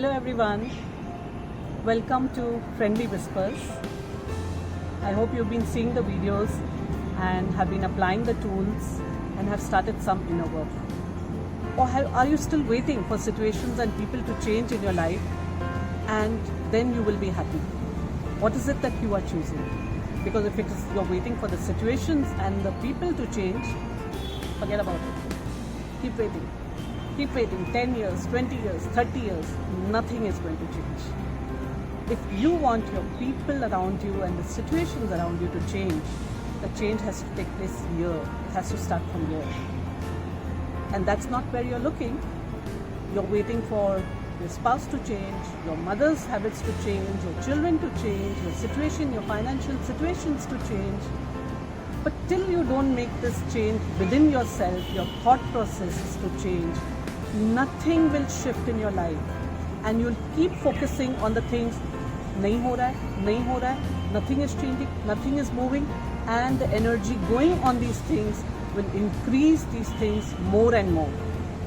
Hello everyone, welcome to Friendly Whispers. I hope you've been seeing the videos and have been applying the tools and have started some inner work. Or are you still waiting for situations and people to change in your life and then you will be happy? What is it that you are choosing? Because if you're waiting for the situations and the people to change, forget about it. Keep waiting. Keep waiting 10 years, 20 years, 30 years, nothing is going to change. If you want your people around you and the situations around you to change, the change has to take place here. It has to start from here. And that's not where you're looking. You're waiting for your spouse to change, your mother's habits to change, your children to change, your situation, your financial situations to change. But till you don't make this change within yourself, your thought processes to change, nothing will shift in your life. And you'll keep focusing on the things, nahi ho raha hai, nothing is changing, nothing is moving, and the energy going on these things will increase these things more and more.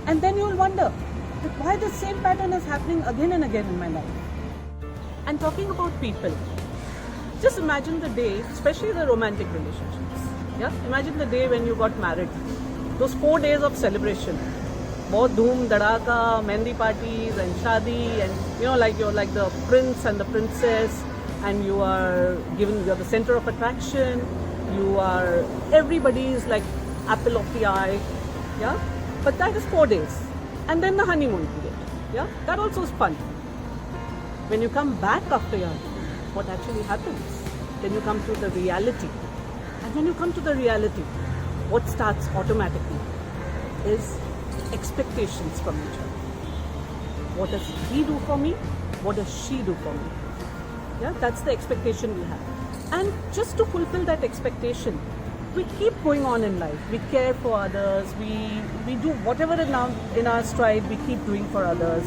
And then you'll wonder that why the same pattern is happening again and again in my life. And talking about people, just imagine the day, especially the romantic relationships. Yeah, imagine the day when you got married. Those 4 days of celebration, बहुत धूम धड़ाका, mehndi parties and shadi, and you're like the prince and the princess, and you're the center of attraction. Everybody is like apple of the eye, yeah. But that is 4 days, and then the honeymoon period, yeah. That also is fun. When you come back after your honeymoon, what actually happens? Then you come to the reality, and when you come to the reality, what starts automatically is expectations from each other. What does he do for me? What does she do for me? Yeah, that's the expectation we have. And just to fulfill that expectation, we keep going on in life. We care for others. We do whatever in our stride we keep doing for others.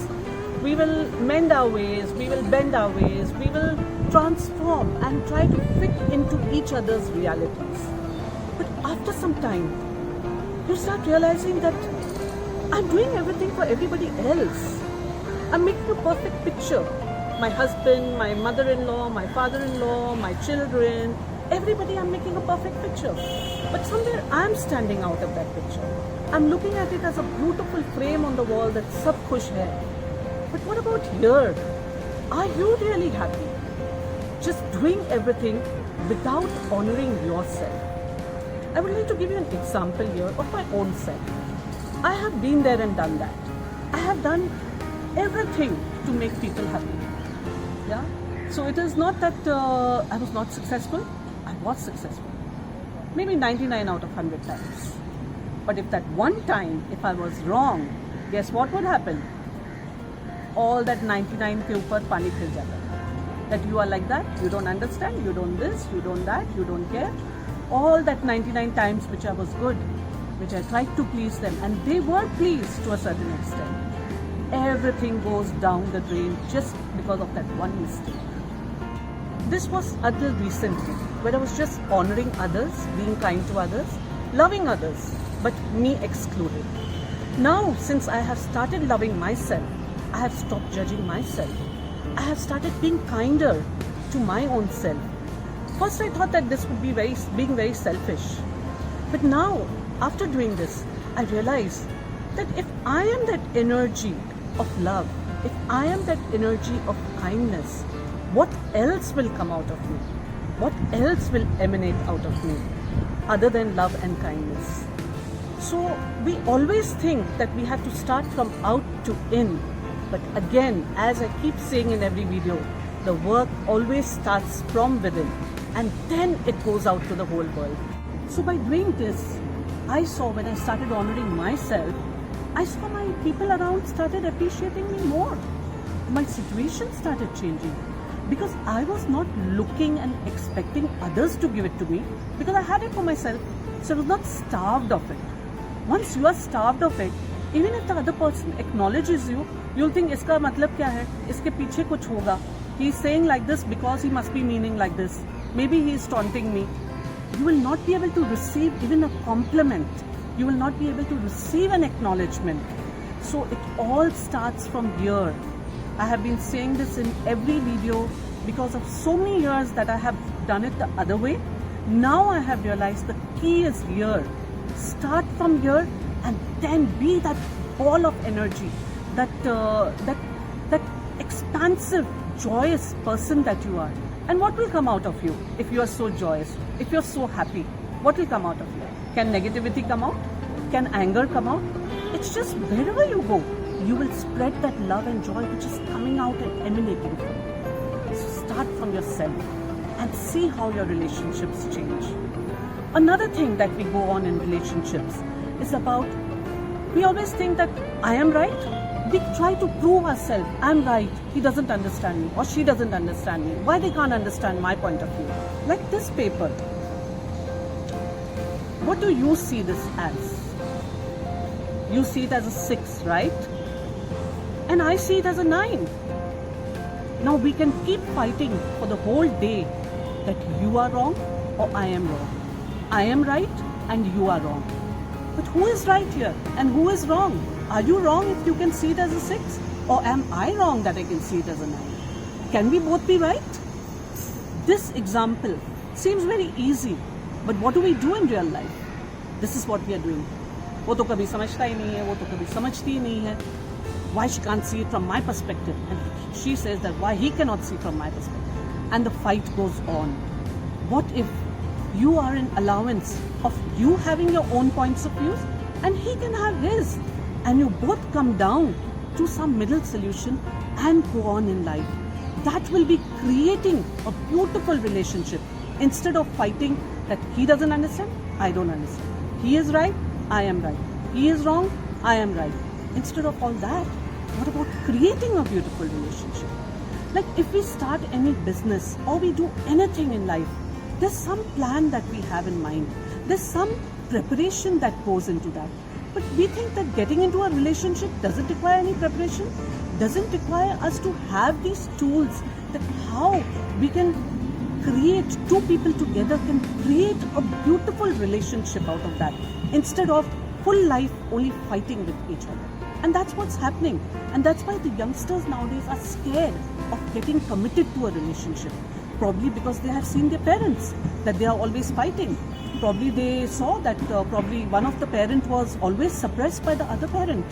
We will mend our ways. We will bend our ways. We will transform and try to fit into each other's realities. But after some time, you start realizing that I'm doing everything for everybody else. I'm making a perfect picture. My husband, my mother-in-law, my father-in-law, my children, everybody, I'm making a perfect picture. But somewhere I'm standing out of that picture. I'm looking at it as a beautiful frame on the wall that sab khush hai. But what about here? Are you really happy? Just doing everything without honoring yourself. I would like to give you an example here of my own self. I have been there and done that. I have done everything to make people happy. Yeah. So it is not that I was not successful. I was successful. Maybe 99 out of 100 times. But if that one time, if I was wrong, guess what would happen? All that 99 ke upar pani phir jata. That you are like that, you don't understand, you don't this, you don't that, you don't care. All that 99 times which I was good, which I tried to please them, and they were pleased to a certain extent. Everything goes down the drain just because of that one mistake. This was until recently, where I was just honoring others, being kind to others, loving others, but me excluded. Now, since I have started loving myself, I have stopped judging myself. I have started being kinder to my own self. First, I thought that this would be being very selfish. But now, after doing this, I realize that if I am that energy of love, if I am that energy of kindness, what else will come out of me? What else will emanate out of me other than love and kindness? So we always think that we have to start from out to in. But again, as I keep saying in every video, the work always starts from within and then it goes out to the whole world. So by doing this, I saw when I started honoring myself, I saw my people around started appreciating me more. My situation started changing because I was not looking and expecting others to give it to me because I had it for myself. So I was not starved of it. Once you are starved of it, even if the other person acknowledges you, you'll think iska matlab kya hai? Iske piche kuch hoga. He's saying like this because he must be meaning like this. Maybe he is taunting me. You will not be able to receive even a compliment. You will not be able to receive an acknowledgement. So it all starts from here. I have been saying this in every video because of so many years that I have done it the other way. Now I have realized the key is here. Start from here and then be that ball of energy, that expansive, joyous person that you are. And what will come out of you if you are so joyous, if you are so happy? What will come out of you? Can negativity come out? Can anger come out? It's just wherever you go, you will spread that love and joy which is coming out and emanating from you. So start from yourself and see how your relationships change. Another thing that we go on in relationships is about, we always think that I am right. We try to prove ourselves, I'm right, he doesn't understand me or she doesn't understand me. Why they can't understand my point of view? Like this paper. What do you see this as? You see it as a 6, right? And I see it as a 9. Now we can keep fighting for the whole day that you are wrong or I am wrong. I am right and you are wrong. But who is right here and who is wrong? Are you wrong if you can see it as a 6? Or am I wrong that I can see it as a 9? Can we both be right? This example seems very easy, but what do we do in real life? This is what we are doing. वो तो कभी समझता ही नहीं है, वो तो कभी समझती ही नहीं है. Why she can't see it from my perspective? And she says that why he cannot see from my perspective. And the fight goes on. What if you are in allowance of you having your own points of views and he can have his, and you both come down to some middle solution and go on in life? That will be creating a beautiful relationship instead of fighting that he doesn't understand, I don't understand. He is right, I am right. He is wrong, I am right. Instead of all that, what about creating a beautiful relationship? Like if we start any business or we do anything in life, there's some plan that we have in mind. There's some preparation that goes into that. But we think that getting into a relationship doesn't require any preparation, doesn't require us to have these tools that how we can create, two people together can create a beautiful relationship out of that instead of full life only fighting with each other. And that's what's happening. And that's why the youngsters nowadays are scared of getting committed to a relationship. Probably because they have seen their parents, that they are always fighting. Probably they saw that probably one of the parent was always suppressed by the other parent.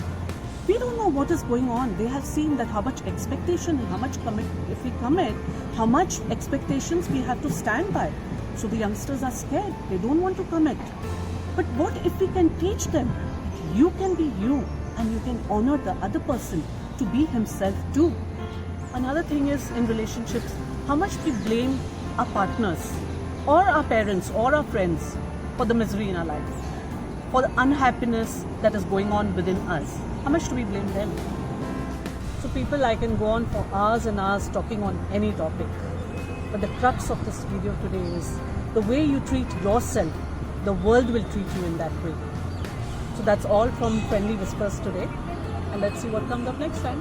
We don't know what is going on. They have seen that how much expectation and how much if we commit, how much expectations we have to stand by. So the youngsters are scared. They don't want to commit. But what if we can teach them that you can be you and you can honor the other person to be himself too? Another thing is in relationships, how much we blame our partners or our parents or our friends for the misery in our life, for the unhappiness that is going on within us. How much do we blame them? So people, I can go on for hours and hours talking on any topic. But the crux of this video today is the way you treat yourself, the world will treat you in that way. So that's all from Friendly Whispers today. And let's see what comes up next time.